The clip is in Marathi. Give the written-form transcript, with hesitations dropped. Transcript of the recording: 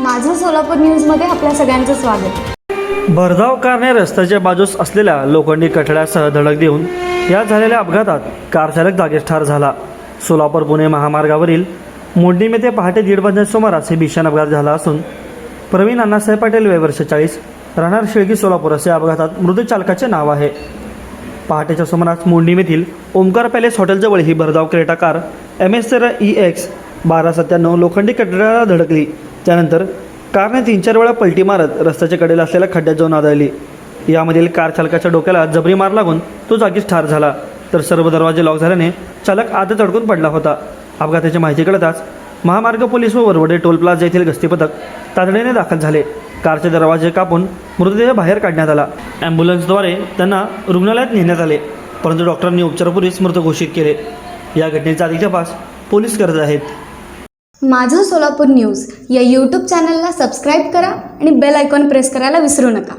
माझं सोलापूर न्यूजमध्ये आपल्या सगळ्यांचं स्वागत। भरधाव कारने रस्त्याच्या बाजूस असलेल्या लोखंडी कठड्यासह धडक देऊन या झालेल्या अपघातात कार चालक जागीच ठार झाला। सोलापूर पुणे महामार्गावरील मोडणी येथे पहाटे 1:30 वाजण्याच्या सुमारास हे भीषण अपघात झाला असून प्रवीण अण्णासाहेब पाटील वय वर्ष 40 राहणार शेळकी सोलापूर असे अपघातात मृत चालकाचे नाव आहे। पहाटेच्या सुमारास मोडणी येथील ओमकार पॅलेस हॉटेलजवळ ही भरधाव क्रेटा कार MS13EX 1297 लोखंडी कठड्याला धडकली। त्यानंतर कारने 3-4 वेळा पलटी मारत रस्त्याच्या कडेला असलेल्या खड्ड्यात जाऊन आदळली। यामधील कार चालकाच्या डोक्याला जबरी मार लागून तो जागीच ठार झाला, तर सर्व दरवाजे लॉक झाल्याने चालक आतच अडकून पडला होता। अपघाताची माहिती कळताच महामार्ग पोलीस व वरवडे टोल प्लाझा येथील गस्ती पथक तातडीने दाखल झाले। कारचे दरवाजे कापून मृतदेह बाहेर काढण्यात आला। ॲम्ब्युलन्सद्वारे त्यांना रुग्णालयात नेण्यात आले, परंतु डॉक्टरांनी उपचारापूर्वीच मृत घोषित केले। या घटनेचा अधिक तपास पोलीस करत आहेत। माझं सोलापूर न्यूज या यूट्यूब चॅनलला सबस्क्राईब करा आणि बेल आयकॉन प्रेस करायला विसरू नका।